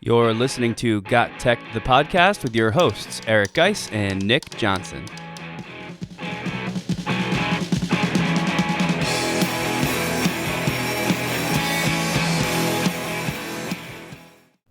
You're listening to GotTechED the Podcast with your hosts, Eric Geis and Nick Johnson.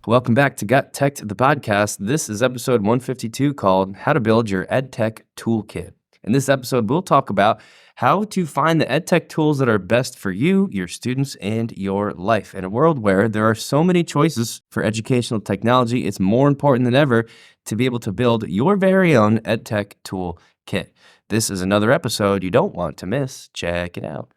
Welcome back to GotTechED the Podcast. This is episode 152 called How to Build Your Edtech Toolkit. In this episode, we'll talk about how to find the edtech tools that are best for you, your students, and your life. In a world where there are so many choices for educational technology, it's more important than ever to be able to build your very own edtech toolkit. This is another episode you don't want to miss. Check it out.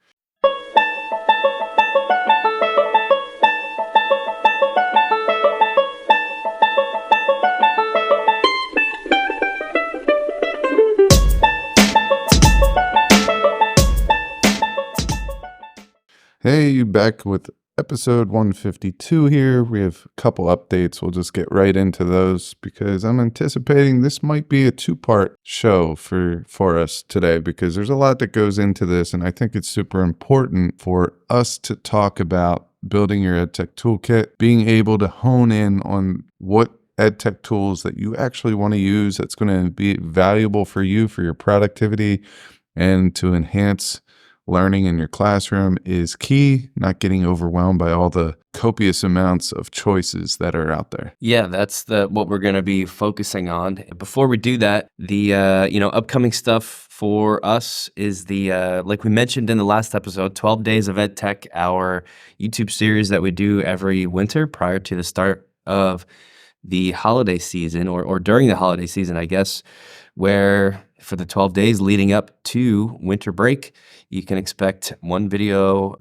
Hey, you back with episode 152 here. We have a couple updates. We'll just get right into those because I'm anticipating this might be a two-part show for us today because there's a lot that goes into this, and I think it's super important for us to talk about building your EdTech toolkit, being able to hone in on what EdTech tools that you actually want to use that's going to be valuable for you, for your productivity, and to enhance learning in your classroom is key, not getting overwhelmed by all the copious amounts of choices that are out there. Yeah, that's what we're going to be focusing on. Before we do that, the upcoming stuff for us is the like we mentioned in the last episode, 12 Days of EdTech, our YouTube series that we do every winter prior to the start of the holiday season or during the holiday season, I guess, where for the 12 days leading up to winter break, you can expect one video,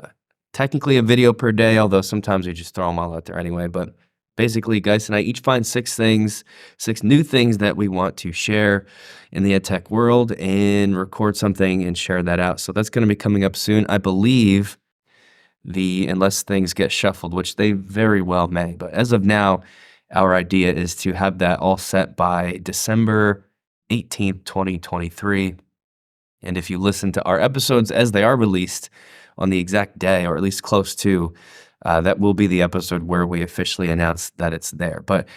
technically a video per day, although sometimes we just throw them all out there anyway. But basically, Geis and I each find six new things that we want to share in the EdTech world and record something and share that out. So that's going to be coming up soon. I believe unless things get shuffled, which they very well may. But as of now, our idea is to have that all set by December 18th, 2023. And if you listen to our episodes as they are released on the exact day, or at least close to, that will be the episode where we officially announce that it's there. But,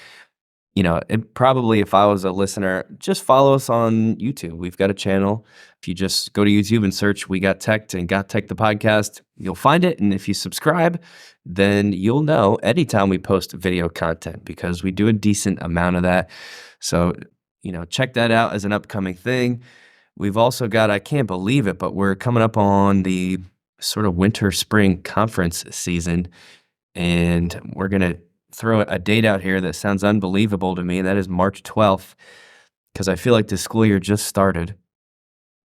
it probably, if I was a listener, just follow us on YouTube. We've got a channel. If you just go to YouTube and search We Got Tech and GotTechED the Podcast, you'll find it. And if you subscribe, then you'll know anytime we post video content because we do a decent amount of that. So, check that out as an upcoming thing. We've also got, I can't believe it, but we're coming up on the sort of winter-spring conference season, and we're going to throw a date out here that sounds unbelievable to me. That is March 12th, because I feel like the school year just started,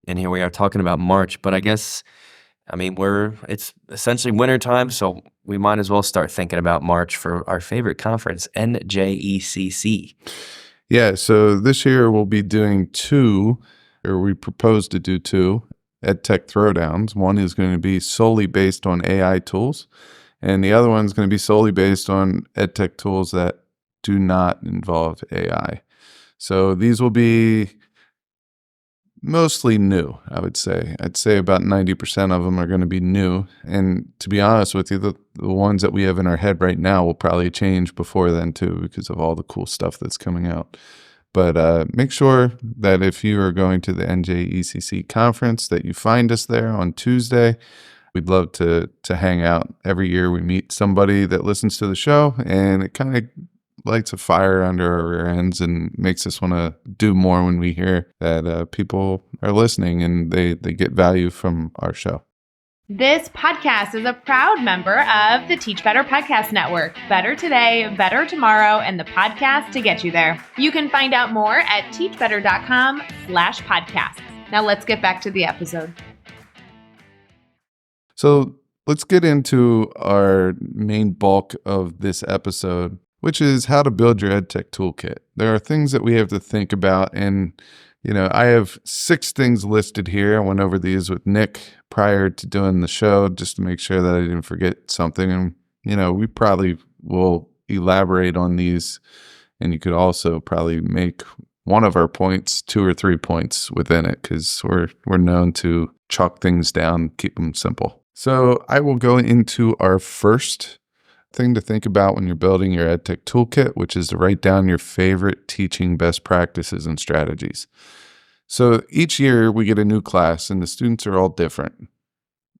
and here we are talking about March. But I guess, it's essentially wintertime, so we might as well start thinking about March for our favorite conference, NJECC. Yeah, so this year we'll be doing we propose to do two EdTech throwdowns. One is going to be solely based on AI tools, and the other one is going to be solely based on EdTech tools that do not involve AI. So these will be mostly new, I would say. I'd say about 90% of them are going to be new. And to be honest with you, the ones that we have in our head right now will probably change before then too because of all the cool stuff that's coming out. But make sure that if you are going to the NJECC conference that you find us there on Tuesday. We'd love to hang out. Every year we meet somebody that listens to the show, and it kind of lights a fire under our rear ends and makes us want to do more when we hear that people are listening and they get value from our show. This podcast is a proud member of the Teach Better Podcast Network. Better today, better tomorrow, and the podcast to get you there. You can find out more at teachbetter.com/podcasts. Now let's get back to the episode. So let's get into our main bulk of this episode, which is how to build your EdTech toolkit. There are things that we have to think about, and I have 6 things listed here. I went over these with Nick prior to doing the show just to make sure that I didn't forget something. And, we probably will elaborate on these, and you could also probably make one of our points 2 or 3 points within it because we're known to chalk things down, keep them simple. So I will go into our first thing to think about when you're building your EdTech toolkit, which is to write down your favorite teaching best practices and strategies. So each year we get a new class and the students are all different.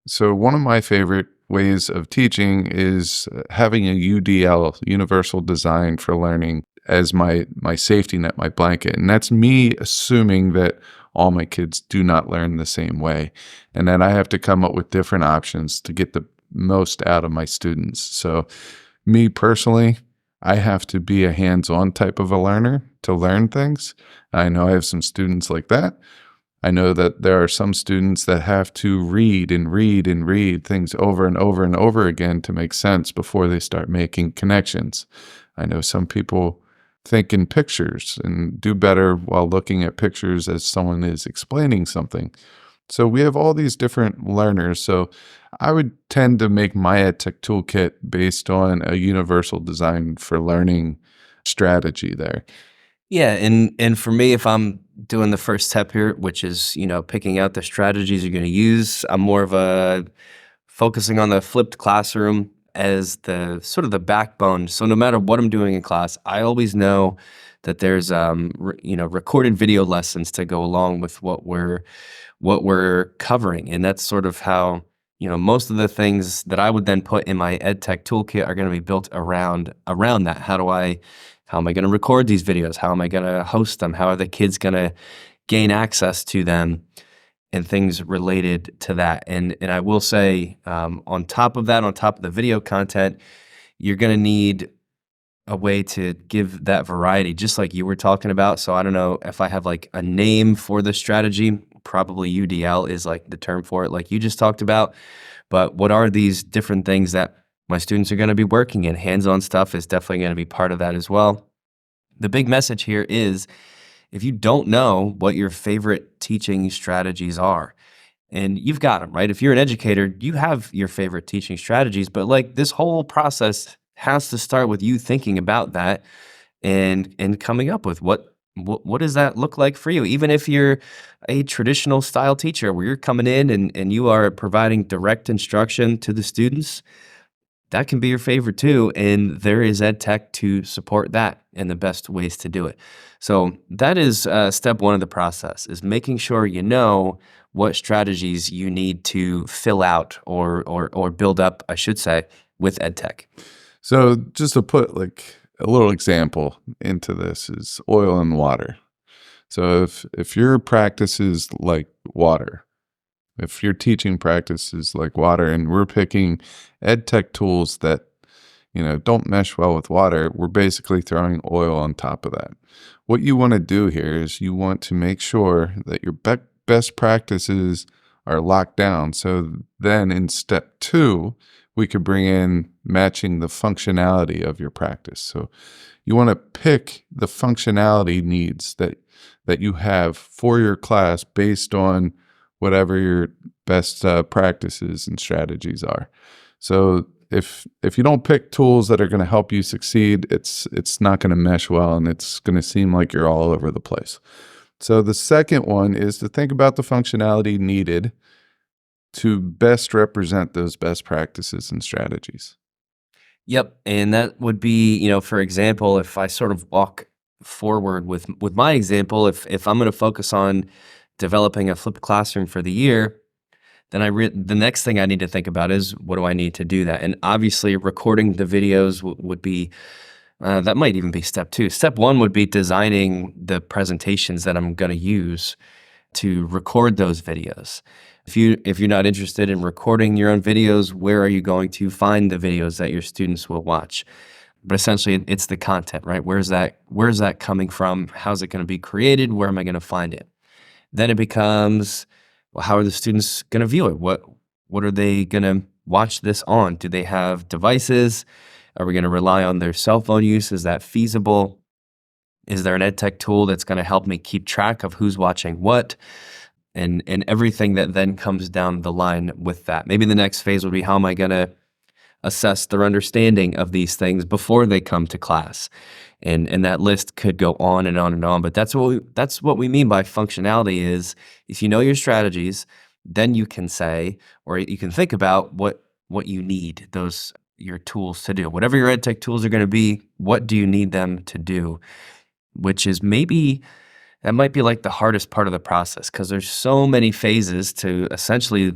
So one of my favorite ways of teaching is having a UDL, Universal Design for Learning, as my safety net, my blanket. And that's me assuming that all my kids do not learn the same way, and that I have to come up with different options to get the most out of my students. So me personally, I have to be a hands-on type of a learner to learn things. I know I have some students like that. I know that there are some students that have to read and read and read things over and over and over again to make sense before they start making connections. I know some people think in pictures and do better while looking at pictures as someone is explaining something. So we have all these different learners. So I would tend to make my EdTech toolkit based on a universal design for learning strategy there. Yeah, and for me, if I'm doing the first step here, which is, picking out the strategies you're going to use, I'm more of a focusing on the flipped classroom as the sort of the backbone. So no matter what I'm doing in class, I always know that there's recorded video lessons to go along with what we're covering, and that's sort of how most of the things that I would then put in my EdTech toolkit are going to be built around that. How am I going to record these videos? How am I going to host them? How are the kids going to gain access to them? And things related to that. And I will say, on top of that, on top of the video content, you're going to need a way to give that variety, just like you were talking about. So I don't know if I have like a name for the strategy. Probably UDL is like the term for it, like you just talked about. But what are these different things that my students are going to be working in? Hands-on stuff is definitely going to be part of that as well. The big message here is, if you don't know what your favorite teaching strategies are, and you've got them, right? If you're an educator, you have your favorite teaching strategies, but like this whole process has to start with you thinking about that and coming up with what does that look like for you? Even if you're a traditional style teacher where you're coming in and you are providing direct instruction to the students, that can be your favorite too, and there is EdTech to support that and the best ways to do it. So that is step one of the process, is making sure you know what strategies you need to fill out or build up, I should say, with EdTech. So just to put like a little example into this is oil and water. So if your practice is like water, if your teaching practice is like water, and we're picking EdTech tools that, don't mesh well with water, we're basically throwing oil on top of that. What you want to do here is you want to make sure that your best practices are locked down. So then in step 2, we could bring in matching the functionality of your practice. So you want to pick the functionality needs that you have for your class based on whatever your best practices and strategies are. So if you don't pick tools that are going to help you succeed, it's not going to mesh well, and it's going to seem like you're all over the place. So the second one is to think about the functionality needed to best represent those best practices and strategies. Yep, and that would be, for example, if I sort of walk forward with my example, if I'm going to focus on developing a flipped classroom for the year, then the next thing I need to think about is, what do I need to do that? And obviously recording the videos would be, that might even be step 2. Step 1 would be designing the presentations that I'm going to use to record those videos. If you're not interested in recording your own videos, where are you going to find the videos that your students will watch? But essentially, it's the content, right? Where's that coming from? How's it going to be created? Where am I going to find it? Then it becomes, well, how are the students going to view it? What are they going to watch this on? Do they have devices? Are we going to rely on their cell phone use? Is that feasible? Is there an EdTech tool that's going to help me keep track of who's watching what? And everything that then comes down the line with that. Maybe the next phase would be, how am I going to assess their understanding of these things before they come to class? And that list could go on and on and on. But that's what we mean by functionality is, if you know your strategies, then you can say, or you can think about what you need, those your tools to do. Whatever your EdTech tools are going to be, what do you need them to do? Which is that might be like the hardest part of the process, because there's so many phases to essentially,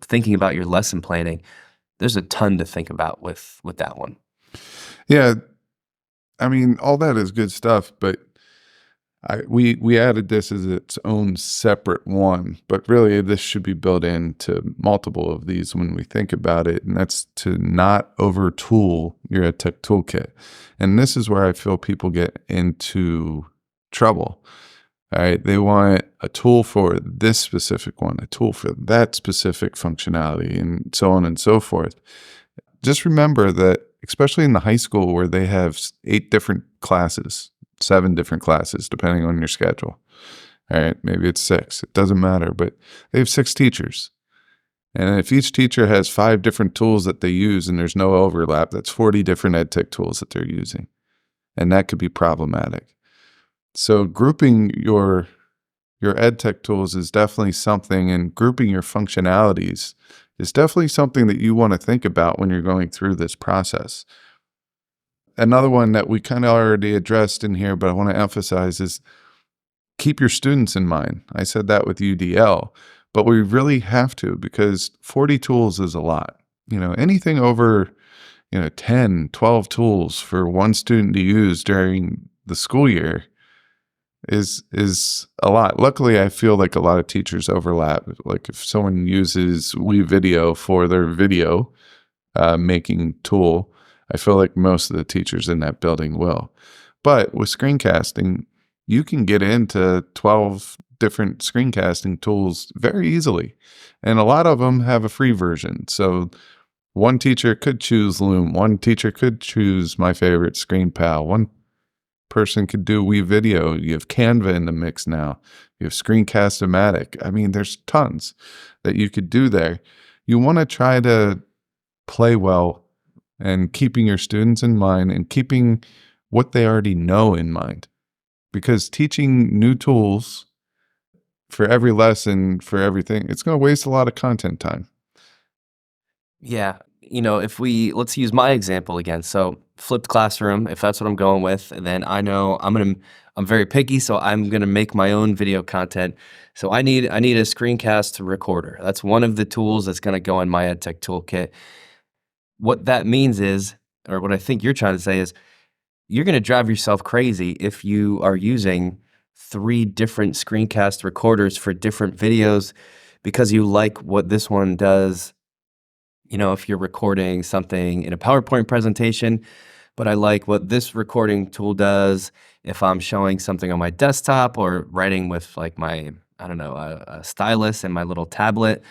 thinking about your lesson planning. There's a ton to think about with that one. Yeah. I mean, all that is good stuff, but we added this as its own separate one, but really this should be built into multiple of these when we think about it, and that's to not over-tool your EdTech toolkit. And this is where I feel people get into trouble. All right, they want a tool for this specific one, a tool for that specific functionality, and so on and so forth. Just remember that, especially in the high school where they have 8 different classes, 7 different classes, depending on your schedule. All right, maybe it's 6. It doesn't matter, but they have 6 teachers. And if each teacher has 5 different tools that they use and there's no overlap, that's 40 different EdTech tools that they're using. And that could be problematic. So grouping your EdTech tools is definitely something, and grouping your functionalities is definitely something that you want to think about when you're going through this process. Another one that we kind of already addressed in here, but I want to emphasize, is keep your students in mind. I said that with UDL, but we really have to, because 40 tools is a lot. Anything over, 10, 12 tools for one student to use during the school year is a lot. Luckily, I feel like a lot of teachers overlap. Like if someone uses WeVideo for their video making tool, I feel like most of the teachers in that building will. But with screencasting, you can get into 12 different screencasting tools very easily. And a lot of them have a free version. So one teacher could choose Loom. One teacher could choose my favorite, ScreenPal. One person could do WeVideo. You have Canva in the mix now. You have Screencast-O-Matic. I mean, there's tons that you could do there. You want to try to play well and keeping your students in mind and keeping what they already know in mind. Because teaching new tools for every lesson, for everything, it's going to waste a lot of content time. Yeah. Let's use my example again. So flipped classroom, if that's what I'm going with, then I know I'm very picky, so I'm going to make my own video content. So I need a screencast recorder. That's one of the tools that's going to go in my EdTech toolkit. What that means is, or what I think you're trying to say is, you're going to drive yourself crazy if you are using 3 different screencast recorders for different videos because you like what this one does. If you're recording something in a PowerPoint presentation, but I like what this recording tool does if I'm showing something on my desktop or writing with like my, a stylus and my little tablet,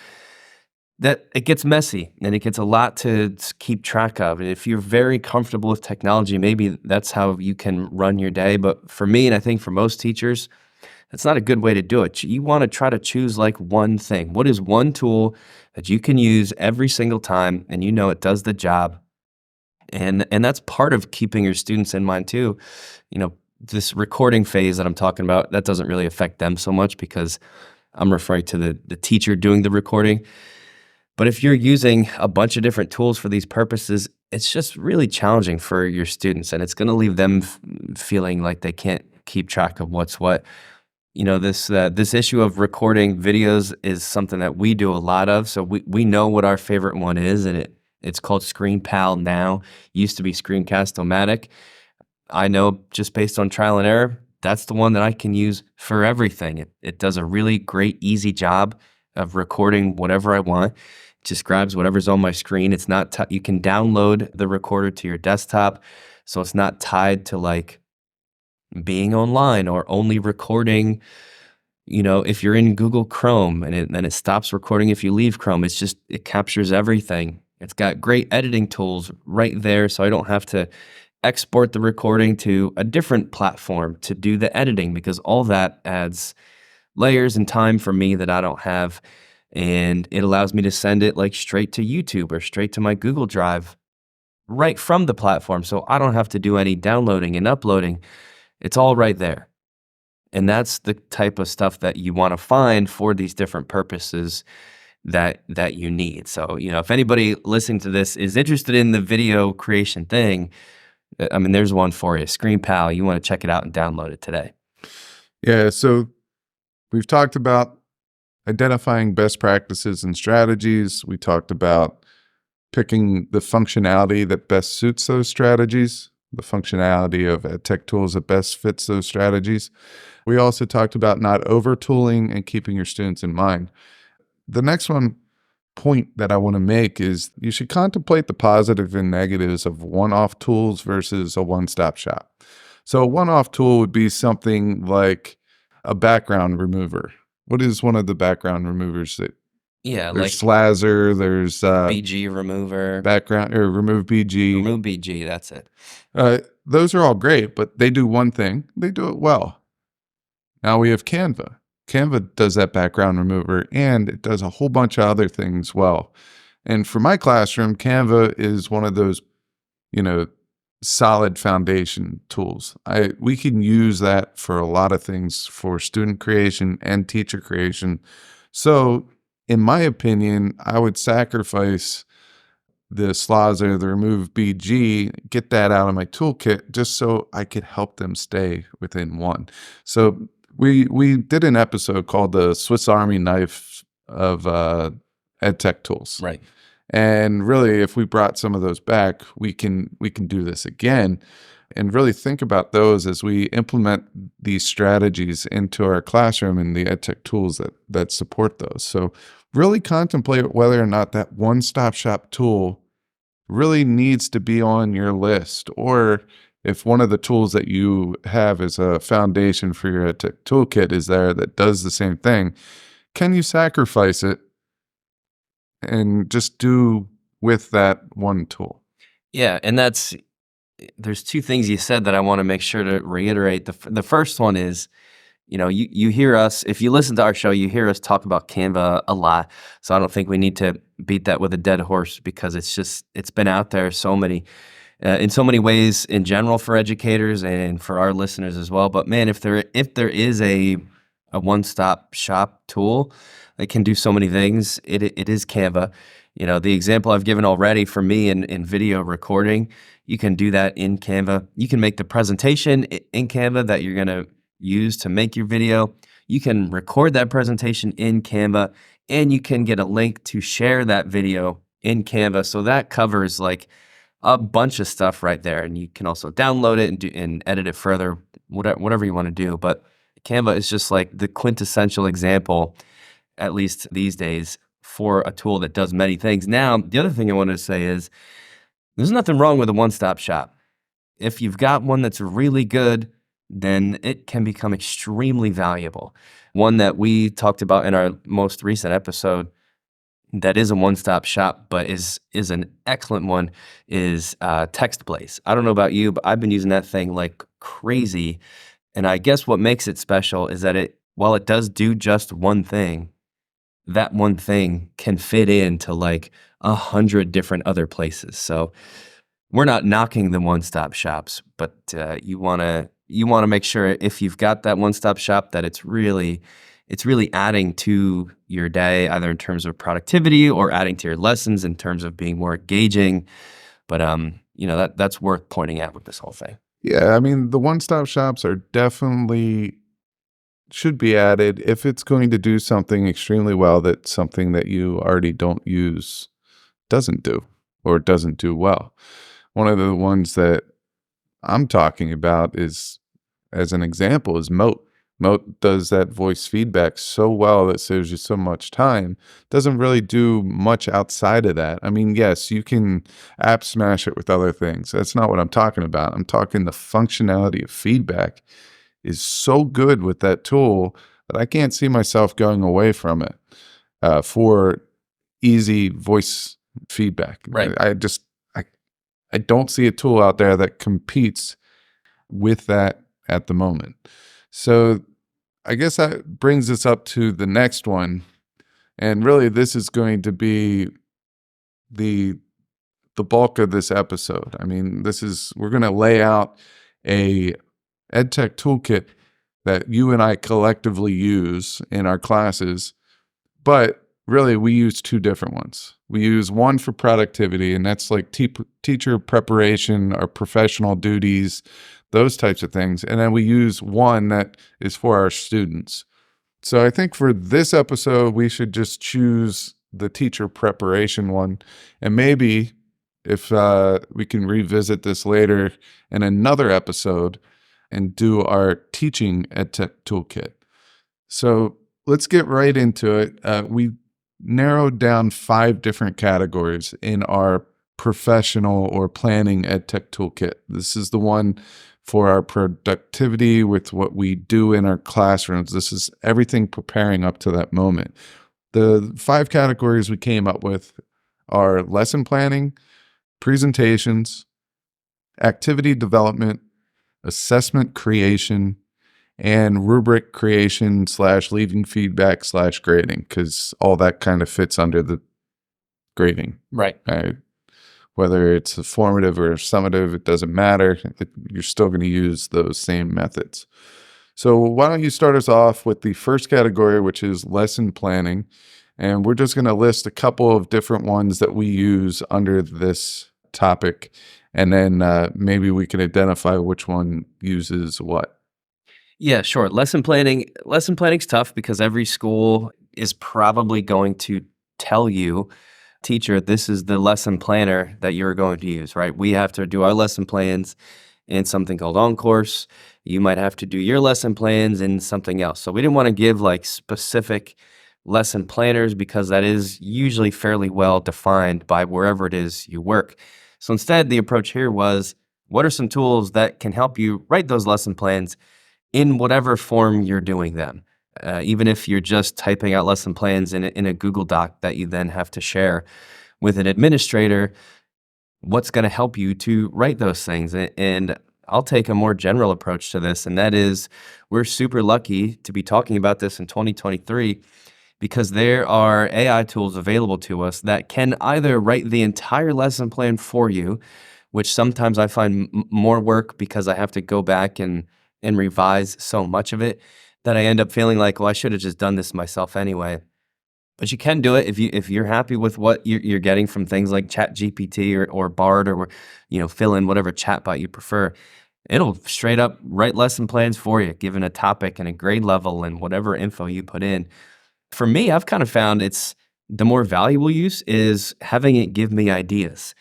that it gets messy and it gets a lot to keep track of. And if you're very comfortable with technology, maybe that's how you can run your day. But for me, and I think for most teachers, that's not a good way to do it. You want to try to choose like one thing. What is one tool that you can use every single time and it does the job? And that's part of keeping your students in mind too. This recording phase that I'm talking about, that doesn't really affect them so much because I'm referring to the teacher doing the recording. But if you're using a bunch of different tools for these purposes, it's just really challenging for your students, and it's going to leave them feeling like they can't keep track of what's what. This issue of recording videos is something that we do a lot of. So we know what our favorite one is, and it's called ScreenPal now. It used to be Screencast-O-Matic. I know just based on trial and error, that's the one that I can use for everything. It does a really great, easy job of recording whatever I want. It just grabs whatever's on my screen. It's not you can download the recorder to your desktop, so it's not tied to like being online or only recording, if you're in Google Chrome and then it stops recording if you leave Chrome. It captures everything. It's got great editing tools right there, so I don't have to export the recording to a different platform to do the editing, because all that adds layers and time for me that I don't have. And it allows me to send it like straight to YouTube or straight to my Google Drive right from the platform. So I don't have to do any downloading and uploading. It's all right there. And that's the type of stuff that you want to find for these different purposes. that you need. So, if anybody listening to this is interested in the video creation thing, I mean, there's one for you. ScreenPal, you want to check it out and download it today. Yeah, so we've talked about identifying best practices and strategies. We talked about picking the functionality that best suits those strategies, the functionality of EdTech tools that best fits those strategies. We also talked about not over-tooling and keeping your students in mind. The next point that I want to make is you should contemplate the positives and negatives of one-off tools versus a one-stop shop. So a one-off tool would be something like a background remover. What is one of the background removers that? Yeah, There's Slazzer, there's BG remover, background or remove BG. remove BG. That's it. Those are all great, but they do one thing. They do it well. Now we have Canva. Canva does that background remover, and it does a whole bunch of other things well. And for my classroom, Canva is one of those, solid foundation tools. We can use that for a lot of things for student creation and teacher creation. So in my opinion, I would sacrifice the Slazzer, the remove BG, get that out of my toolkit just so I could help them stay within one. So we did an episode called the Swiss Army knife of EdTech tools. Right. And really, if we brought some of those back, we can do this again and really think about those as we implement these strategies into our classroom and the EdTech tools that support those. So really contemplate whether or not that one-stop shop tool really needs to be on your list, or if one of the tools that you have as a foundation for your EdTech toolkit is there that does the same thing, can you sacrifice it and just do with that one tool? Yeah, and there's two things you said that I want to make sure to reiterate. The first one is, you hear us, if you listen to our show, you hear us talk about Canva a lot. So I don't think we need to beat that with a dead horse, because it's been out there in so many ways in general for educators and for our listeners as well. But man, if there is a one-stop shop tool that can do so many things, it is Canva. The example I've given already for me in video recording, you can do that in Canva. You can make the presentation in Canva that you're going to use to make your video. You can record that presentation in Canva, and you can get a link to share that video in Canva. So that covers like a bunch of stuff right there. And you can also download it and edit it further, whatever you want to do. But Canva is just like the quintessential example, at least these days, for a tool that does many things. Now, the other thing I wanted to say is there's nothing wrong with a one-stop shop. If you've got one that's really good, then it can become extremely valuable. One that we talked about in our most recent episode that is a one-stop shop, but is an excellent one, is TextBlaze. I don't know about you, but I've been using that thing like crazy. And I guess what makes it special is that while it does do just one thing, that one thing can fit into like 100 different other places. So we're not knocking the one-stop shops, but you want to make sure if you've got that one-stop shop that it's really adding to your day, either in terms of productivity or adding to your lessons in terms of being more engaging. But that's worth pointing out with this whole thing. Yeah, I mean, the one-stop shops are definitely should be added if it's going to do something extremely well that something that you already don't use doesn't do or doesn't do well. One of the ones that I'm talking about is, as an example, is Moat. Moat does that voice feedback so well that saves you so much time. Doesn't really do much outside of that. I mean, yes, you can app smash it with other things. That's not what I'm talking about. I'm talking the functionality of feedback is so good with that tool that I can't see myself going away from it for easy voice feedback. Right. I don't see a tool out there that competes with that at the moment. So I guess that brings us up to the next one. And really, this is going to be the bulk of this episode. I mean, we're going to lay out a EdTech toolkit that you and I collectively use in our classes. But really we use two different ones. We use one for productivity, and that's like teacher preparation, our professional duties, those types of things. And then we use one that is for our students. So I think for this episode, we should just choose the teacher preparation one. And maybe if we can revisit this later in another episode and do our teaching EdTech toolkit. So let's get right into it. We narrowed down 5 different categories in our professional or planning EdTech toolkit. This is the one for our productivity with what we do in our classrooms. This is everything preparing up to that moment. The 5 categories we came up with are lesson planning, presentations, activity development, assessment creation, and rubric creation / leaving feedback / grading, because all that kind of fits under the grading. Right. Whether it's formative or summative, it doesn't matter. You're still going to use those same methods. So why don't you start us off with the first category, which is lesson planning. And we're just going to list a couple of different ones that we use under this topic. And then maybe we can identify which one uses what. Yeah, sure. Lesson planning's tough because every school is probably going to tell you, teacher, this is the lesson planner that you're going to use, right? We have to do our lesson plans in something called OnCourse. You might have to do your lesson plans in something else. So we didn't want to give like specific lesson planners because that is usually fairly well defined by wherever it is you work. So instead, the approach here was, what are some tools that can help you write those lesson plans in whatever form you're doing them? Even if you're just typing out lesson plans in a Google Doc that you then have to share with an administrator, what's going to help you to write those things? And I'll take a more general approach to this, and that is we're super lucky to be talking about this in 2023 because there are AI tools available to us that can either write the entire lesson plan for you, which sometimes I find more work because I have to go back and revise so much of it that I end up feeling like, well, I should have just done this myself anyway. But you can do it if you're happy with what you're getting from things like ChatGPT or Bard or fill in whatever chatbot you prefer. It'll straight up write lesson plans for you, given a topic and a grade level and whatever info you put in. For me, I've kind of found it's the more valuable use is having it give me ideas.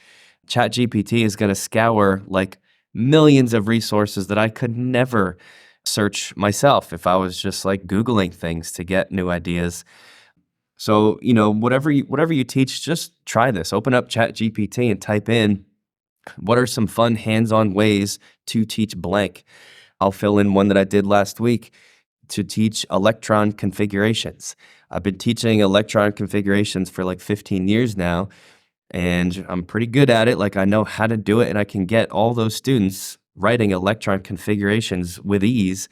ChatGPT is going to scour like millions of resources that I could never search myself if I was just like Googling things to get new ideas. So, whatever you teach, just try this. Open up ChatGPT and type in, what are some fun hands-on ways to teach blank? I'll fill in one that I did last week to teach electron configurations. I've been teaching electron configurations for like 15 years now, and I'm pretty good at it. Like I know how to do it, and I can get all those students writing electron configurations with ease,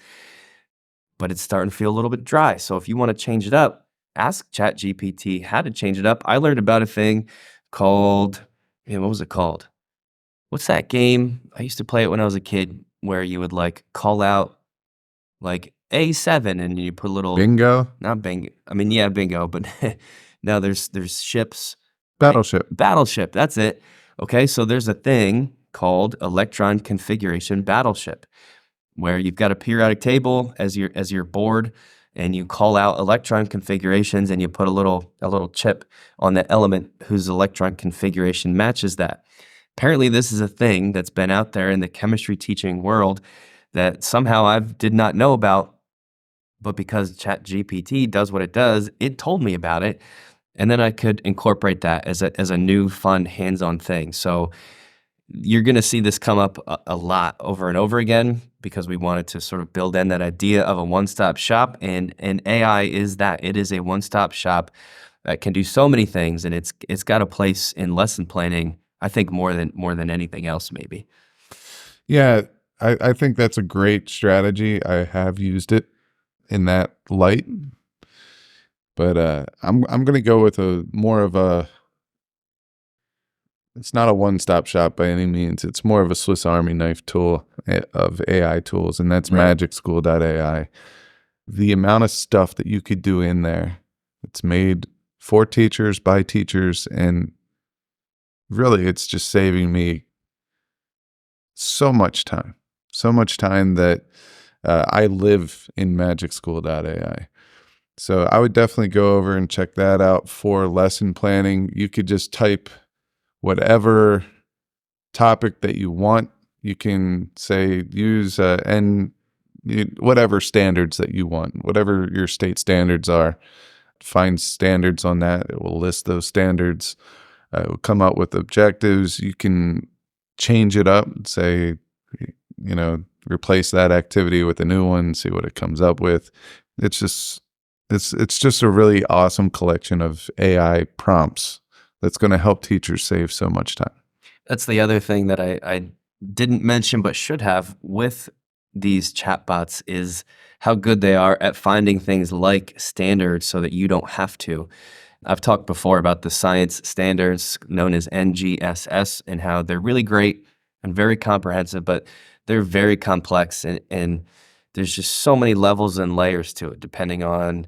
but it's starting to feel a little bit dry. So if you want to change it up, ask ChatGPT how to change it up. I learned about a thing called, what was it called? What's that game? I used to play it when I was a kid where you would like call out like A7 and you put a little Bingo? Not bingo. I mean, yeah, bingo, but now there's ships. Battleship. Battleship, that's it. Okay, so there's a thing called electron configuration battleship, where you've got a periodic table as your board, and you call out electron configurations, and you put a little chip on that element whose electron configuration matches that. Apparently, this is a thing that's been out there in the chemistry teaching world that somehow I did not know about, but because ChatGPT does what it does, it told me about it, and then I could incorporate that as a new fun hands-on thing. So you're going to see this come up a lot over and over again because we wanted to sort of build in that idea of a one-stop shop, and AI is that. It is a one-stop shop that can do so many things, and it's got a place in lesson planning, I think, more than anything else maybe. Yeah, I think that's a great strategy. I have used it in that light, but I'm going to go with it's not a one-stop shop by any means. It's more of a Swiss Army knife tool of AI tools, and that's Right. magicschool.ai. The amount of stuff that you could do in there, it's made for teachers, by teachers, and really it's just saving me so much time that I live in magicschool.ai. So I would definitely go over and check that out for lesson planning. You could just type whatever topic that you want. You can say use whatever standards that you want, whatever your state standards are. Find standards on that. It will list those standards. It will come up with objectives. You can change it up and say, replace that activity with a new one, see what it comes up with. It's just a really awesome collection of AI prompts that's going to help teachers save so much time. That's the other thing that I didn't mention but should have with these chatbots is how good they are at finding things like standards so that you don't have to. I've talked before about the science standards known as NJECC and how they're really great and very comprehensive, but they're very complex and there's just so many levels and layers to it depending on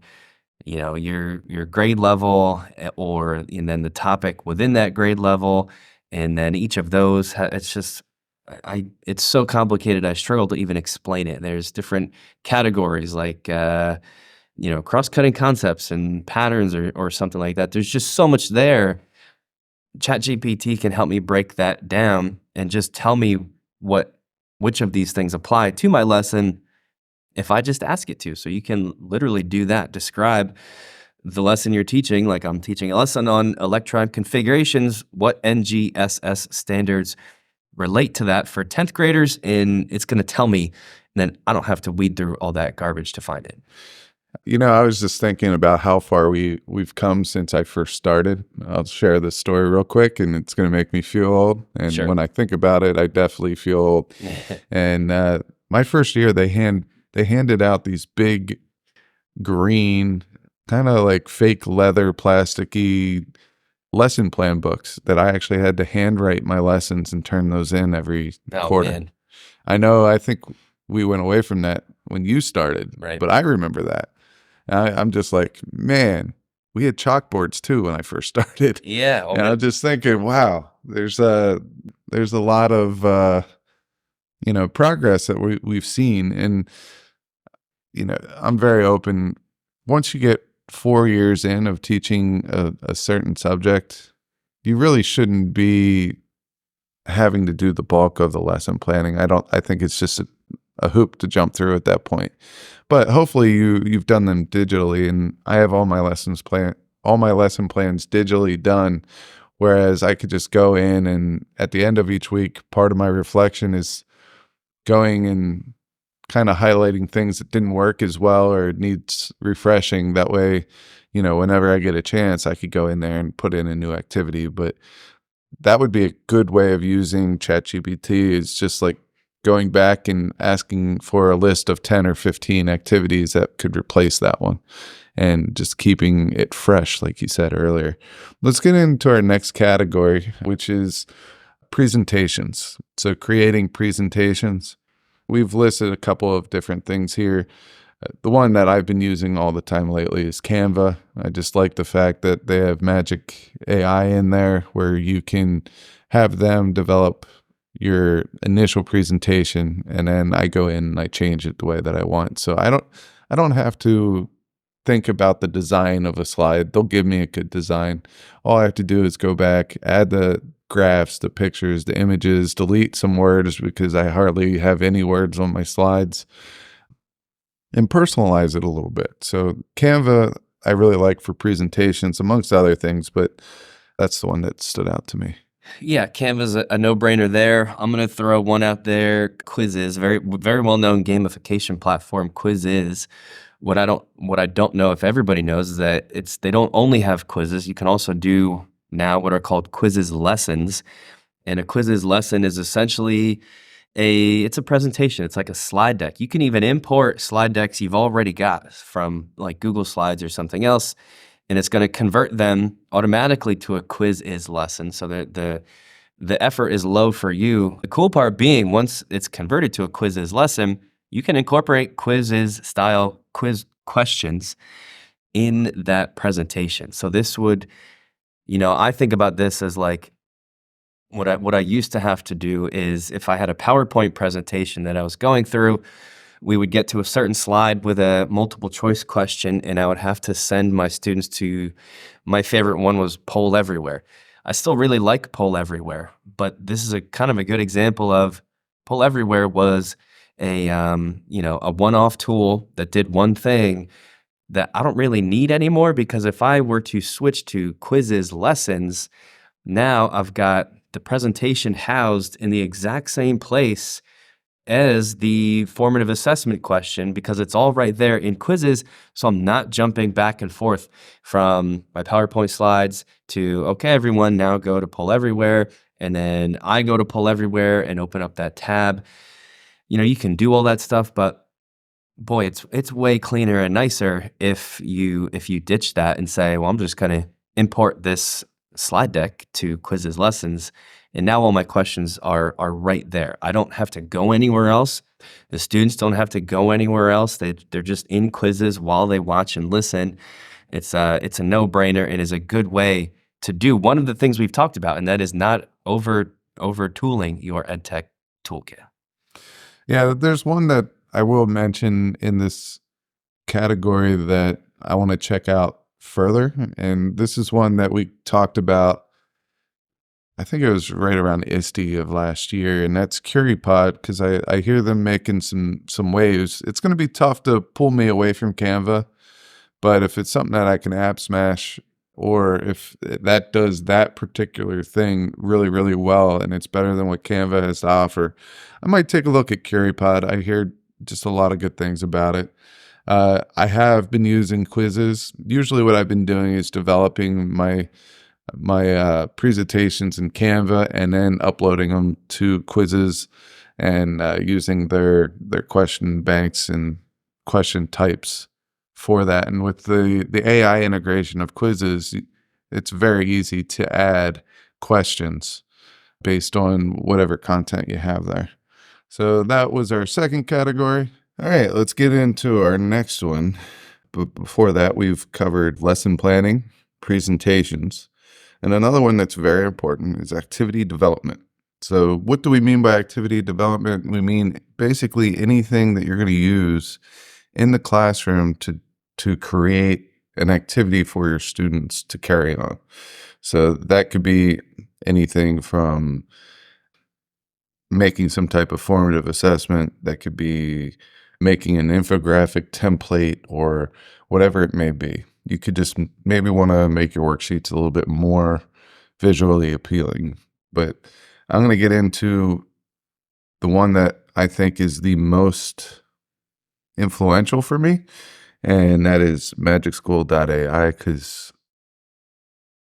your grade level and then the topic within that grade level, and then each of those it's so complicated I struggle to even explain it. There's different categories like cross-cutting concepts and patterns or something like that. There's just so much there. ChatGPT can help me break that down and just tell me which of these things apply to my lesson if I just ask it to. So you can literally do that. Describe the lesson you're teaching, like I'm teaching a lesson on electron configurations, what NJECC standards relate to that for 10th graders, and it's going to tell me, and then I don't have to weed through all that garbage to find it. I was just thinking about how far we've come since I first started. I'll share this story real quick, and it's going to make me feel old. And Sure. When I think about it, I definitely feel old. And my first year, they handed out these big green, kind of like fake leather, plasticky lesson plan books that I actually had to handwrite my lessons and turn those in every quarter. Man. I know. I think we went away from that when you started, Right. but I remember that. I'm just like, man, we had chalkboards too when I first started. Yeah. And I'm just thinking, wow, there's a lot of progress that we've seen, and I'm very open. Once you get 4 years in of teaching a certain subject, you really shouldn't be having to do the bulk of the lesson planning. I think it's just a hoop to jump through at that point. But hopefully you've done them digitally, and I have all my lesson plans digitally done. Whereas I could just go in and at the end of each week, part of my reflection is going and kind of highlighting things that didn't work as well or needs refreshing. That way, whenever I get a chance, I could go in there and put in a new activity. But that would be a good way of using ChatGPT, is just like going back and asking for a list of 10 or 15 activities that could replace that one and just keeping it fresh, like you said earlier. Let's get into our next category, which is presentations. So creating presentations. We've listed a couple of different things here. The one that I've been using all the time lately is Canva. I just like the fact that they have magic AI in there where you can have them develop your initial presentation, and then I go in and I change it the way that I want. So I don't have to think about the design of a slide. They'll give me a good design. All I have to do is go back, add the graphs, the pictures, the images, delete some words because I hardly have any words on my slides, and personalize it a little bit. So Canva, I really like for presentations, amongst other things, but that's the one that stood out to me. Yeah, Canva's a no-brainer there. I'm going to throw one out there. Quizzes, very very well-known gamification platform. Quizzes. What I don't know if everybody knows is that they don't only have quizzes. You can also do now what are called quizzes lessons, and a quizzes lesson is essentially it's a presentation. It's like a slide deck. You can even import slide decks you've already got from like Google Slides or something else, and it's going to convert them automatically to a quiz-is lesson so that the effort is low for you. The cool part being, once it's converted to a quiz-is lesson, you can incorporate quiz-is style quiz questions in that presentation. So this would, I think about this as like what I used to have to do is if I had a PowerPoint presentation that I was going through, we would get to a certain slide with a multiple choice question, and I would have to send my students to, my favorite one was Poll Everywhere. I still really like Poll Everywhere, but this is a kind of a good example of Poll Everywhere was a one-off tool that did one thing that I don't really need anymore, because if I were to switch to quizzes, lessons, now I've got the presentation housed in the exact same place as the formative assessment question, because it's all right there in quizzes. So I'm not jumping back and forth from my PowerPoint slides to, okay, everyone now go to Poll Everywhere. And then I go to Poll Everywhere and open up that tab. You can do all that stuff, but boy, it's way cleaner and nicer if you ditch that and say, well, I'm just going to import this slide deck to quizzes, lessons, and now all my questions are right there. I don't have to go anywhere else. The students don't have to go anywhere else. They're just in quizzes while they watch and listen. It's a no-brainer and is a good way to do one of the things we've talked about, and that is not over tooling your EdTech toolkit. Yeah, there's one that I will mention in this category that I want to check out further. And this is one that we talked about, I think it was right around ISTE of last year, and that's CurryPod, because I hear them making some waves. It's going to be tough to pull me away from Canva, but if it's something that I can app smash, or if that does that particular thing really, really well, and it's better than what Canva has to offer, I might take a look at CurryPod. I hear just a lot of good things about it. I have been using quizzes. Usually what I've been doing is developing my presentations in Canva and then uploading them to quizzes and using their question banks and question types for that. And with the AI integration of quizzes, it's very easy to add questions based on whatever content you have there. So that was our second category. All right, let's get into our next one. But before that, we've covered lesson planning, presentations, and another one that's very important is activity development. So what do we mean by activity development? We mean basically anything that you're going to use in the classroom to create an activity for your students to carry on. So that could be anything from making some type of formative assessment, that could be making an infographic template or whatever it may be. You could just maybe want to make your worksheets a little bit more visually appealing. But I'm going to get into the one that I think is the most influential for me, and that is MagicSchool.ai, because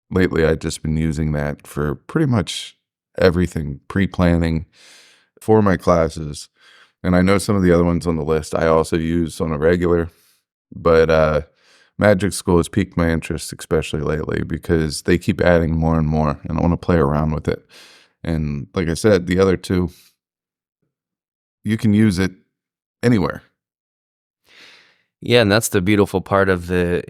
lately I've just been using that for pretty much everything, pre-planning for my classes. And I know some of the other ones on the list I also use on a regular, but Magic School has piqued my interest, especially lately, because they keep adding more and more, and I want to play around with it. And like I said, the other two, you can use it anywhere. Yeah, and that's the beautiful part of the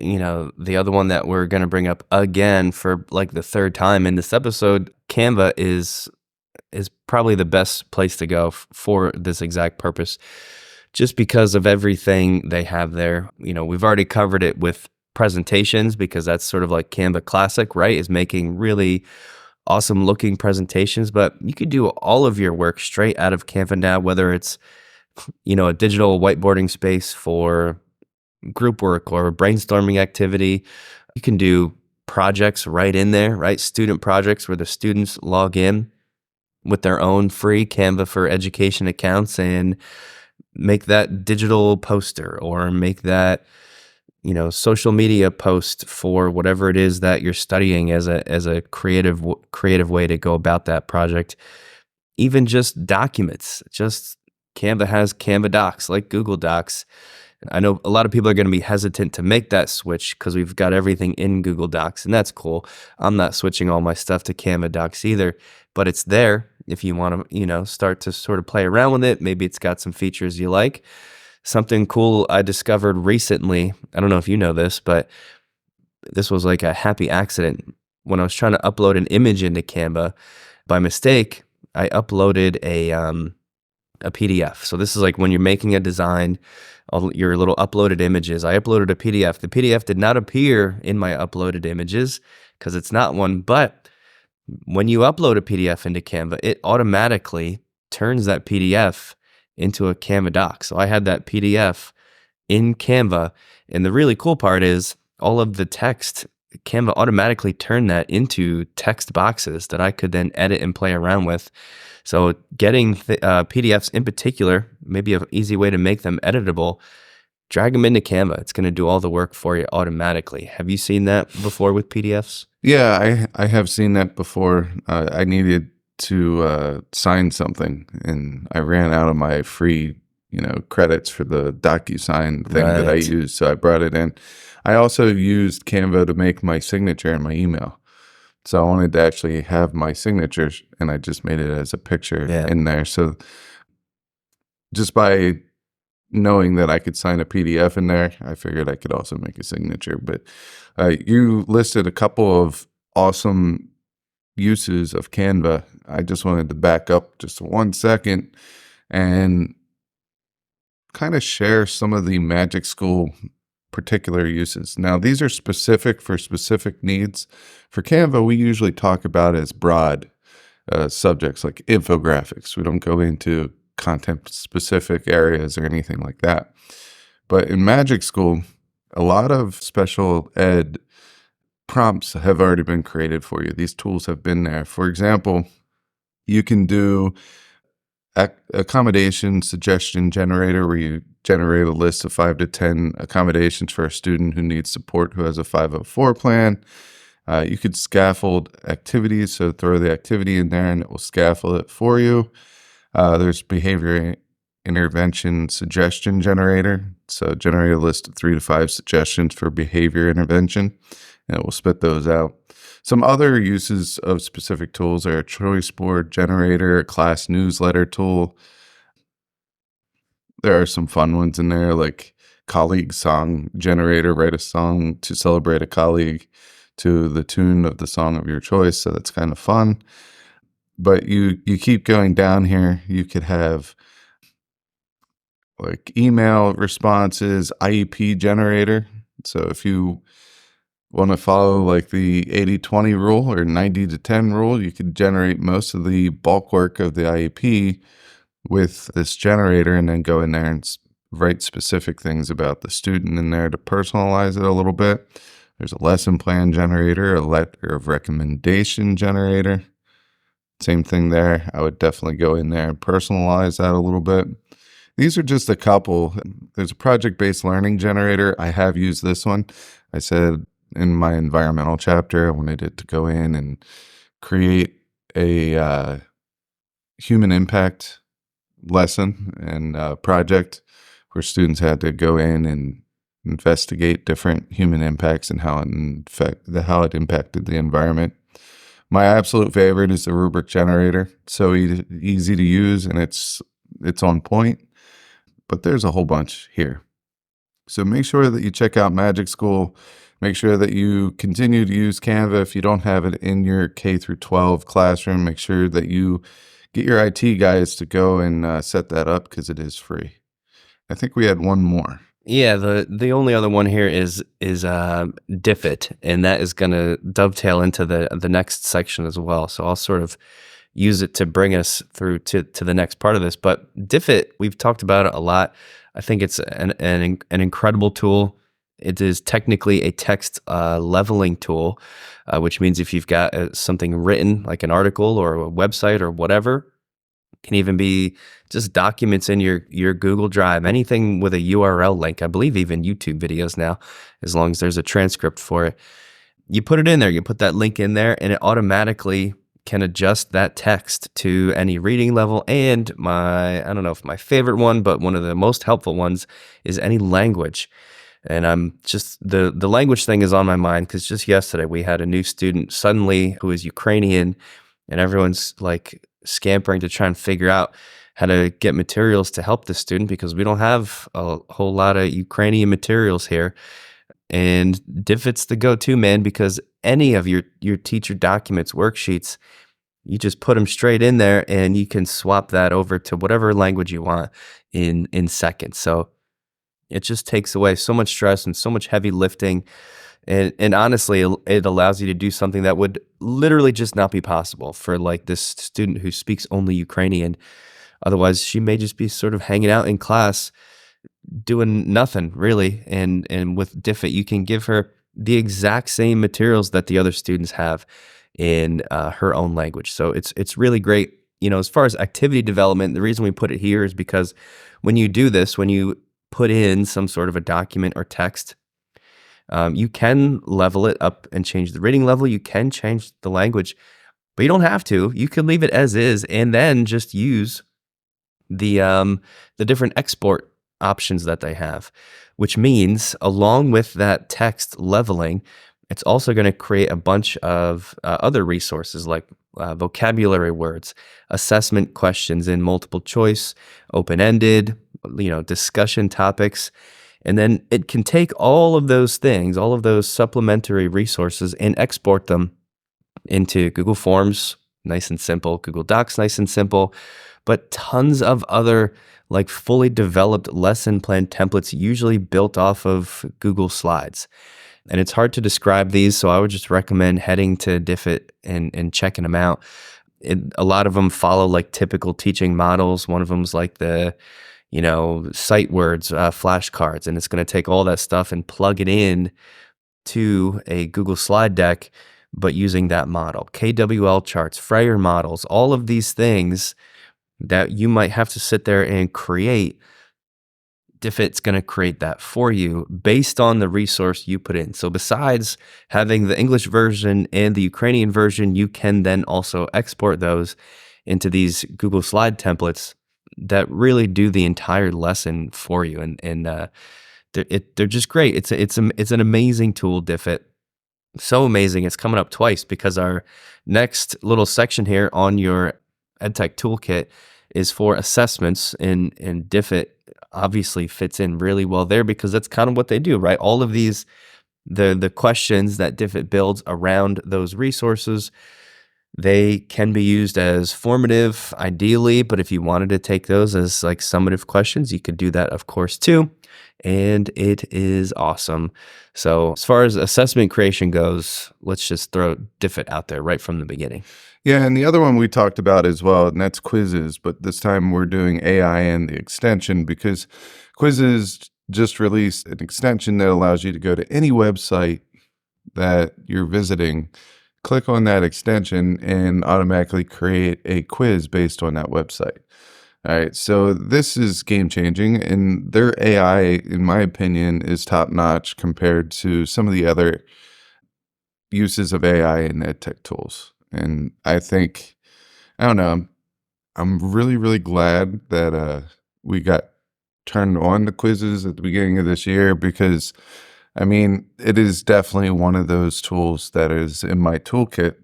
other one that we're going to bring up again for like the third time in this episode. Canva is probably the best place to go for this exact purpose, just because of everything they have there. We've already covered it with presentations, because that's sort of like Canva classic, right? Is making really awesome looking presentations, but you could do all of your work straight out of Canva now, whether it's, a digital whiteboarding space for group work or a brainstorming activity. You can do projects right in there, right? Student projects where the students log in with their own free Canva for Education accounts and make that digital poster, or make that, social media post for whatever it is that you're studying as a creative way to go about that project. Even just documents, just Canva has Canva Docs like Google Docs. I know a lot of people are going to be hesitant to make that switch because we've got everything in Google Docs, and that's cool. I'm not switching all my stuff to Canva Docs either, but it's there if you want to, start to sort of play around with it. Maybe it's got some features you like. something cool I discovered recently. I don't know if you know this, but this was like a happy accident. When I was trying to upload an image into Canva, by mistake, I uploaded a PDF. So this is like when you're making a design, all your little uploaded images. I uploaded a PDF. The PDF did not appear in my uploaded images because it's not one. But when you upload a PDF into Canva, it automatically turns that PDF into a Canva doc. So I had that PDF in Canva. And the really cool part is all of the text, Canva automatically turned that into text boxes that I could then edit and play around with. So getting PDFs in particular, maybe an easy way to make them editable, drag them into Canva. It's going to do all the work for you automatically. Have you seen that before with PDFs? Yeah, I have seen that before. I needed to sign something, and I ran out of my free, credits for the DocuSign thing that I used, so I brought it in. I also used Canva to make my signature in my email. So I wanted to actually have my signature, and I just made it as a picture in there. So just by knowing that I could sign a PDF in there, I figured I could also make a signature. But you listed a couple of awesome uses of Canva. I just wanted to back up just 1 second and kind of share some of the Magic School particular uses. Now, these are specific for specific needs. For Canva, we usually talk about as broad subjects like infographics. We don't go into content-specific areas or anything like that. But in Magic School, a lot of special ed prompts have already been created for you. These tools have been there. For example, you can do accommodation suggestion generator, where you generate a list of 5 to 10 accommodations for a student who needs support, who has a 504 plan. You could scaffold activities, so throw the activity in there and it will scaffold it for you. There's behavior intervention suggestion generator. So generate a list of 3 to 5 suggestions for behavior intervention, and it will spit those out. Some other uses of specific tools are a choice board generator, a class newsletter tool. There are some fun ones in there, like colleague song generator, write a song to celebrate a colleague to the tune of the song of your choice. So that's kind of fun. But you keep going down here. You could have like email responses, IEP generator. So if you want to follow like the 80-20 rule or 90-10 rule, you could generate most of the bulk work of the IEP with this generator and then go in there and write specific things about the student in there to personalize it a little bit. There's a lesson plan generator, a letter of recommendation generator. Same thing there. I would definitely go in there and personalize that a little bit. These are just a couple. There's a project-based learning generator. I have used this one. I said in my environmental chapter, I wanted it to go in and create a human impact lesson and project where students had to go in and investigate different human impacts and how it impacted the environment. My absolute favorite is the rubric generator. So easy to use, and it's on point. But there's a whole bunch here. So make sure that you check out Magic School. Make sure that you continue to use Canva. If you don't have it in your K through 12 classroom, make sure that you get your IT guys to go and set that up, because it is free. I think we had one more. Yeah, the only other one here is DFIT, and that is going to dovetail into the next section as well. So I'll sort of use it to bring us through to the next part of this. But DFIT, we've talked about it a lot. I think it's an incredible tool. It is technically a text leveling tool, which means if you've got something written, like an article or a website or whatever, can even be just documents in your Google Drive, anything with a URL link. I believe even YouTube videos now, as long as there's a transcript for it. You put it in there, you put that link in there, and it automatically can adjust that text to any reading level. And I don't know if my favorite one, but one of the most helpful ones is any language. And I'm just, the language thing is on my mind, because just yesterday we had a new student suddenly who is Ukrainian, and everyone's like scampering to try and figure out how to get materials to help the student because we don't have a whole lot of Ukrainian materials here. And Diffit's the go-to, man, because any of your teacher documents, worksheets, you just put them straight in there and you can swap that over to whatever language you want in seconds. So it just takes away so much stress and so much heavy lifting. And honestly, it allows you to do something that would literally just not be possible for like this student who speaks only Ukrainian. Otherwise, she may just be sort of hanging out in class doing nothing really. And with Diffit, you can give her the exact same materials that the other students have in her own language. So it's really great. You know, as far as activity development, the reason we put it here is because when you do this, when you put in some sort of a document or text, you can level it up and change the reading level. You can change the language, but you don't have to. You can leave it as is and then just use the different export options that they have, which means along with that text leveling, it's also going to create a bunch of other resources like vocabulary words, assessment questions in multiple choice, open-ended, discussion topics. And then it can take all of those things, all of those supplementary resources and export them into Google Forms, nice and simple, Google Docs, nice and simple, but tons of other like fully developed lesson plan templates usually built off of Google Slides. And it's hard to describe these, so I would just recommend heading to Diffit and checking them out. A lot of them follow like typical teaching models. One of them is like the, sight words, flashcards, and it's going to take all that stuff and plug it in to a Google slide deck, but using that model. KWL charts, Freyer models, all of these things that you might have to sit there and create, Diffit's going to create that for you based on the resource you put in. So besides having the English version and the Ukrainian version, you can then also export those into these Google Slide templates that really do the entire lesson for you. And they're just great. It's an amazing tool, Diffit. So amazing. It's coming up twice because our next little section here on your EdTech Toolkit is for assessments, and Diffit obviously fits in really well there because that's kind of what they do, right? All of these, the questions that Diffit builds around those resources, they can be used as formative, ideally, but if you wanted to take those as like summative questions, you could do that, of course, too. And it is awesome. So as far as assessment creation goes, let's just throw Diffit out there right from the beginning. Yeah, and the other one we talked about as well, and that's quizzes, but this time we're doing AI and the extension because quizzes just released an extension that allows you to go to any website that you're visiting, click on that extension, and automatically create a quiz based on that website. All right, so this is game-changing, and their AI, in my opinion, is top-notch compared to some of the other uses of AI in EdTech tools. And I think, I don't know, I'm really, really glad that we got turned on to quizzes at the beginning of this year because, I mean, it is definitely one of those tools that is in my toolkit,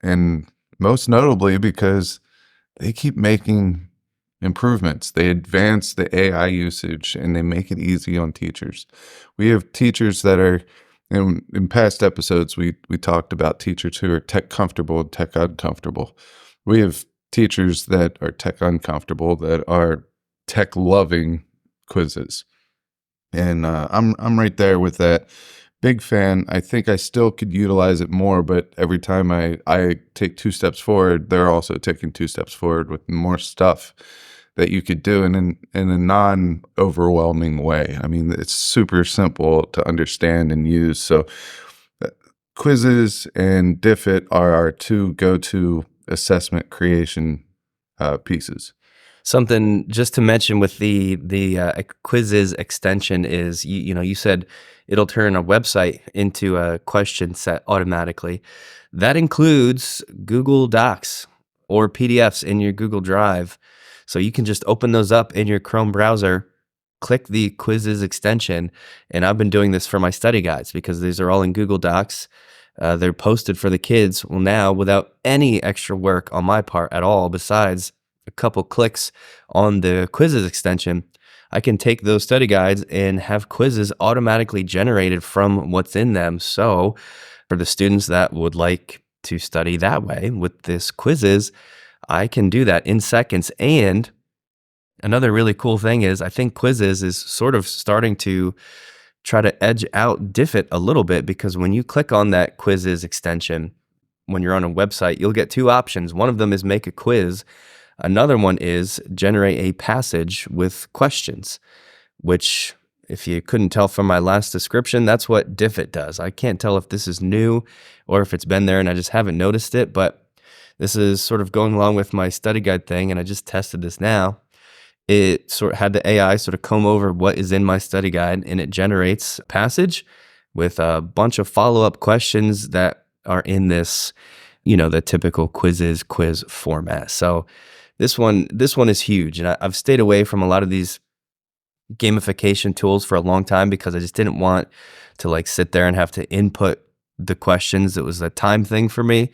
and most notably because they keep making improvements. They advance the AI usage and they make it easy on teachers. We have teachers that are, in past episodes, we talked about teachers who are tech comfortable and tech uncomfortable. We have teachers that are tech uncomfortable that are tech loving quizzes. And I'm right there with that. Big fan. I think I still could utilize it more, but every time I take 2 steps forward, they're also taking 2 steps forward with more stuff that you could do in a non-overwhelming way. I mean, it's super simple to understand and use. So quizzes and Diffit are our 2 go-to assessment creation pieces. Something just to mention with the quizzes extension is, you said it'll turn a website into a question set automatically. That includes Google Docs or PDFs in your Google Drive. So you can just open those up in your Chrome browser, click the quizzes extension. And I've been doing this for my study guides because these are all in Google Docs. they're posted for the kids. Well, now without any extra work on my part at all, besides a couple clicks on the quizzes extension, I can take those study guides and have quizzes automatically generated from what's in them. So for the students that would like to study that way with this quizzes, I can do that in seconds. And another really cool thing is I think quizzes is sort of starting to try to edge out DFID a little bit, because when you click on that quizzes extension, when you're on a website, you'll get two options. One of them is make a quiz. Another one is generate a passage with questions, which, if you couldn't tell from my last description, that's what DFID does. I can't tell if this is new or if it's been there and I just haven't noticed it, but this is sort of going along with my study guide thing, and I just tested this now. It sort of had the AI sort of comb over what is in my study guide, and it generates a passage with a bunch of follow-up questions that are in this, the typical quiz format. So this one is huge, and I've stayed away from a lot of these gamification tools for a long time because I just didn't want to sit there and have to input the questions. It was a time thing for me.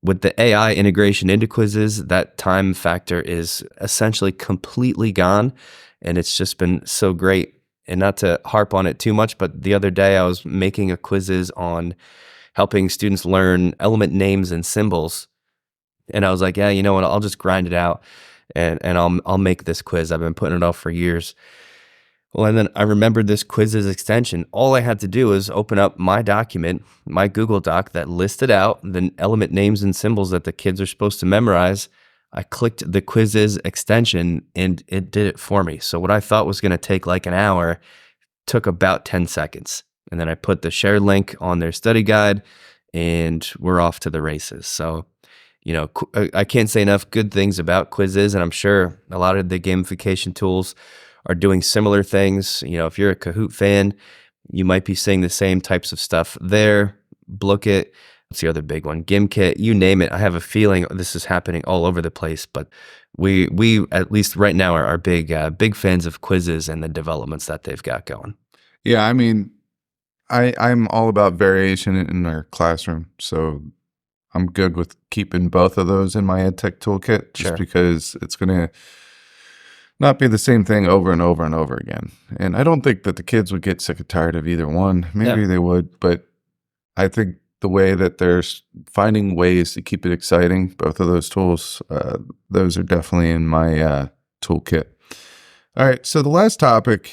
With the AI integration into quizzes, that time factor is essentially completely gone, and it's just been so great. And not to harp on it too much, but the other day I was making a quizzes on helping students learn element names and symbols, and I was like, yeah, you know what? I'll just grind it out, and I'll make this quiz. I've been putting it off for years. Well, and then I remembered this quizzes extension. All I had to do was open up my document, my Google Doc that listed out the element names and symbols that the kids are supposed to memorize. I clicked the quizzes extension and it did it for me. So what I thought was going to take an hour took about 10 seconds. And then I put the share link on their study guide and we're off to the races. So, I can't say enough good things about quizzes, and I'm sure a lot of the gamification tools are doing similar things. If you're a Kahoot fan, you might be seeing the same types of stuff there. Blookit, what's the other big one? Gimkit, you name it. I have a feeling this is happening all over the place, but we at least right now are big fans of quizzes and the developments that they've got going. Yeah, I mean, I'm all about variation in our classroom, so I'm good with keeping both of those in my EdTech Toolkit, just because it's going to not be the same thing over and over and over again. And I don't think that the kids would get sick and tired of either one. Maybe they would, but I think the way that they're finding ways to keep it exciting, both of those tools, those are definitely in my toolkit. All right, so the last topic,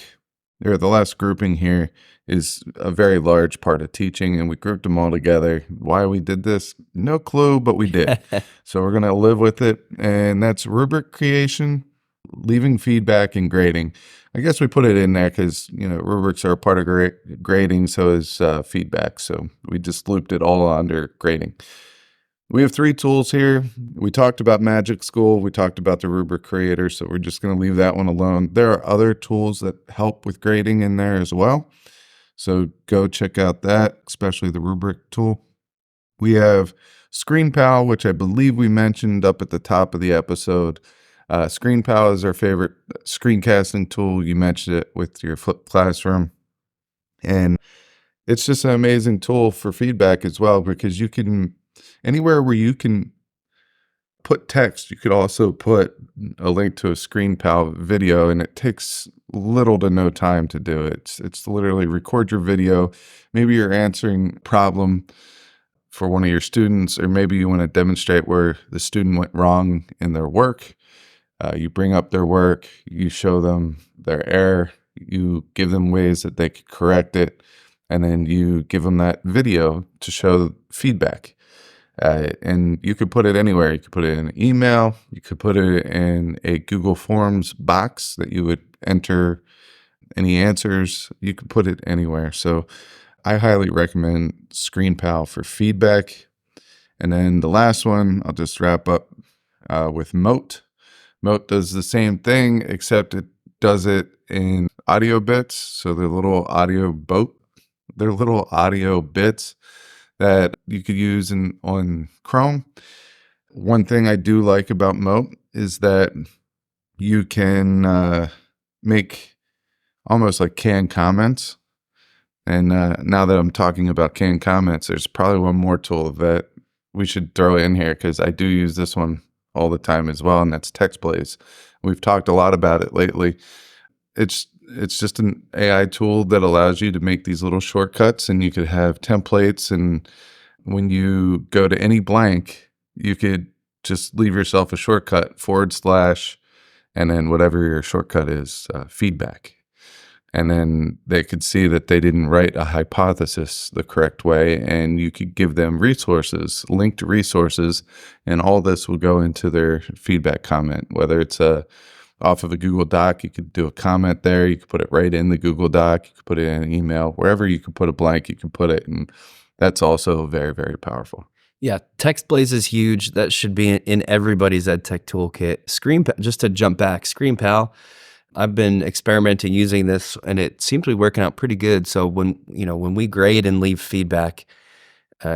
or the last grouping here, is a very large part of teaching, and we grouped them all together. Why we did this, no clue, but we did. So we're going to live with it, and that's rubric creation, leaving feedback, and grading. I guess we put it in there because, rubrics are a part of grading, so is feedback. So we just looped it all under grading. We have 3 tools here. We talked about Magic School. We talked about the rubric creator, so we're just going to leave that one alone. There are other tools that help with grading in there as well. So go check out that, especially the rubric tool. We have ScreenPal, which I believe we mentioned up at the top of the episode. ScreenPal is our favorite screencasting tool. You mentioned it with your flipped classroom. And it's just an amazing tool for feedback as well, because you can, anywhere where you can put text, you could also put a link to a ScreenPal video, and it takes little to no time to do it. It's literally record your video. Maybe you're answering a problem for one of your students, or maybe you want to demonstrate where the student went wrong in their work. You bring up their work, you show them their error, you give them ways that they could correct it, and then you give them that video to show feedback. And you could put it anywhere. You could put it in an email. You could put it in a Google Forms box that you would enter any answers. You could put it anywhere. So I highly recommend ScreenPal for feedback. And then the last one, I'll just wrap up with Moat. Moat does the same thing, except it does it in audio bits. So they're little audio bits that you could use on Chrome. One thing I do like about Moat is that you can make almost like canned comments And now that I'm talking about canned comments, there's probably one more tool that we should throw in here because I do use this one all the time as well, and that's TextBlaze. We've talked a lot about it lately. It's just an AI tool that allows you to make these little shortcuts, and you could have templates, and when you go to any blank, you could just leave yourself a shortcut / and then whatever your shortcut is, feedback. And then they could see that they didn't write a hypothesis the correct way, and you could give them resources, linked resources, and all this will go into their feedback comment. Whether it's off of a Google Doc, you could do a comment there, you could put it right in the Google Doc, you could put it in an email, wherever you could put a blank, you can put it, and that's also very, very powerful. Yeah, TextBlaze is huge. That should be in everybody's EdTech toolkit. Just to jump back, ScreenPal, I've been experimenting using this, and it seems to be working out pretty good. So when we grade and leave feedback,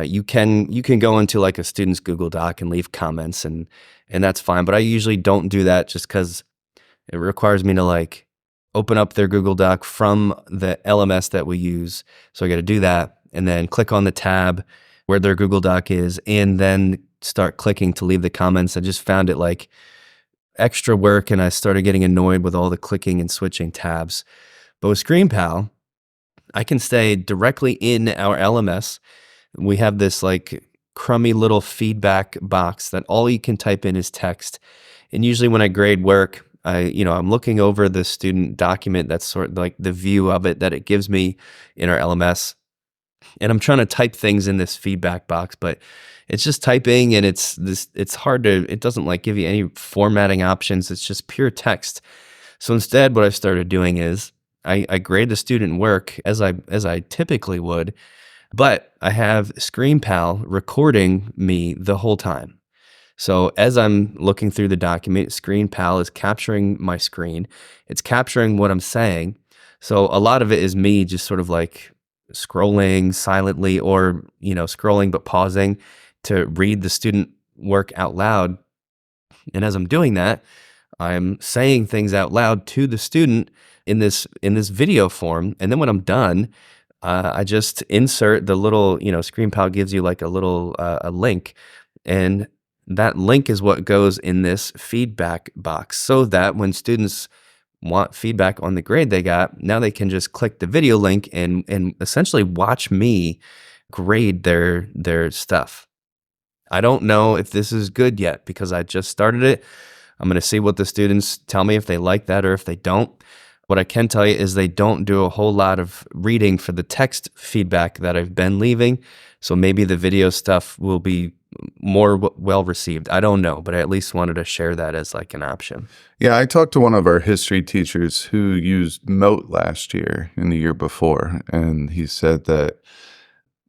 you can go into like a student's Google Doc and leave comments, and that's fine. But I usually don't do that just because it requires me to like open up their Google Doc from the LMS that we use. So I got to do that, and then click on the tab where their Google Doc is, and then start clicking to leave the comments. I just found it like extra work, and I started getting annoyed with all the clicking and switching tabs. But with ScreenPal, I can stay directly in our LMS. We have this like crummy little feedback box that all you can type in is text. And usually when I grade work, I'm looking over the student document. That's sort of like the view of it that it gives me in our LMS. And I'm trying to type things in this feedback box, but it's just typing, and it's hard it doesn't like give you any formatting options. It's just pure text. So instead, what I started doing is I grade the student work as I typically would, but I have ScreenPal recording me the whole time. So as I'm looking through the document, ScreenPal is capturing my screen. It's capturing what I'm saying. So a lot of it is me just sort of like scrolling silently, or scrolling but pausing to read the student work out loud. And as I'm doing that, I'm saying things out loud to the student in this video form. And then when I'm done, I just insert the little, ScreenPal gives you like a little a link, and that link is what goes in this feedback box, so that when students want feedback on the grade they got, now they can just click the video link and essentially watch me grade their stuff. I don't know if this is good yet because I just started it. I'm going to see what the students tell me, if they like that or if they don't. What I can tell you is they don't do a whole lot of reading for the text feedback that I've been leaving. So maybe the video stuff will be more well received. I don't know, but I at least wanted to share that as like an option. Yeah, I talked to one of our history teachers who used Moat last year and the year before, and he said that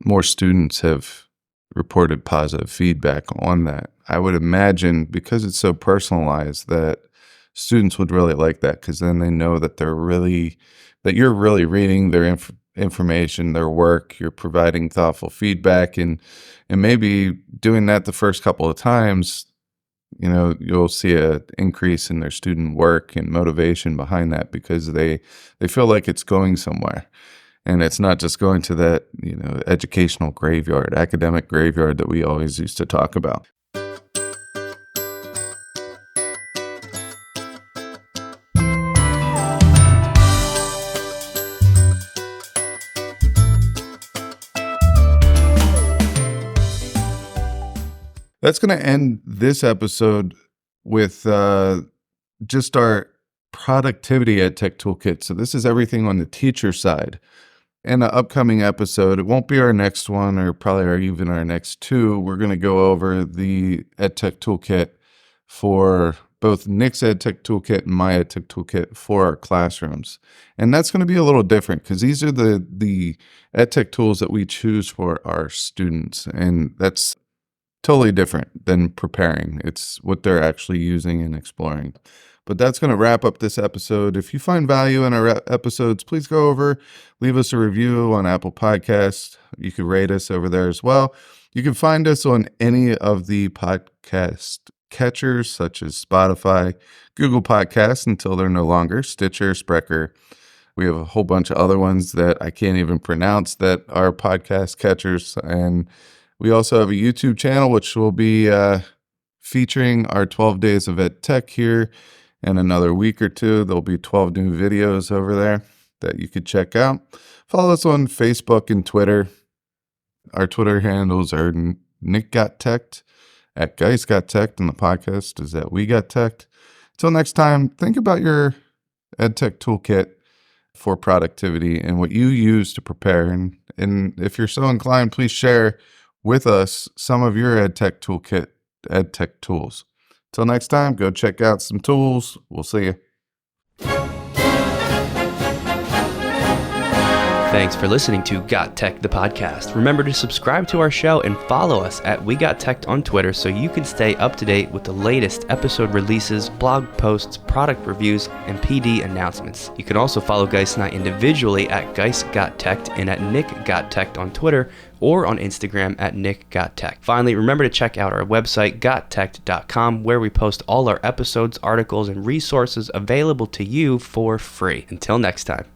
more students have reported positive feedback on that. I would imagine because it's so personalized that students would really like that, because then they know that you're really reading their information, their work, you're providing thoughtful feedback, and maybe doing that the first couple of times, you'll see an increase in their student work and motivation behind that, because they feel like it's going somewhere. And it's not just going to that, educational graveyard, academic graveyard that we always used to talk about. That's going to end this episode with just our productivity EdTech toolkit. So this is everything on the teacher side. In the upcoming episode, it won't be our next one or probably even our next two. We're going to go over the EdTech toolkit for both Nick's EdTech toolkit and my EdTech toolkit for our classrooms. And that's going to be a little different because these are the EdTech tools that we choose for our students. And that's totally different than preparing. It's what they're actually using and exploring. But that's going to wrap up this episode. If you find value in our episodes, please go over, leave us a review on Apple Podcasts. You can rate us over there as well. You can find us on any of the podcast catchers such as Spotify, Google Podcasts until they're no longer, Stitcher, Spreaker, We have a whole bunch of other ones that I can't even pronounce that are podcast catchers. And we also have a YouTube channel, which will be featuring our 12 days of Ed Tech here in another week or two. There'll be 12 new videos over there that you could check out. Follow us on Facebook and Twitter. Our Twitter handles are Nick Got Teched, at Guys Got Teched, and the podcast is at We Got Teched. Until next time, think about your EdTech toolkit for productivity and what you use to prepare. And if you're so inclined, please share with us some of your EdTech toolkit, EdTech tools. Until next time, go check out some tools. We'll see you. Thanks for listening to GotTech the Podcast. Remember to subscribe to our show and follow us at We Got Tech on Twitter so you can stay up to date with the latest episode releases, blog posts, product reviews, and PD announcements. You can also follow Geis and I individually at Geis Got Tech and at Nick Got Tech on Twitter or on Instagram at Nick Got Tech. Finally, remember to check out our website, GotTechED.com, where we post all our episodes, articles, and resources available to you for free. Until next time.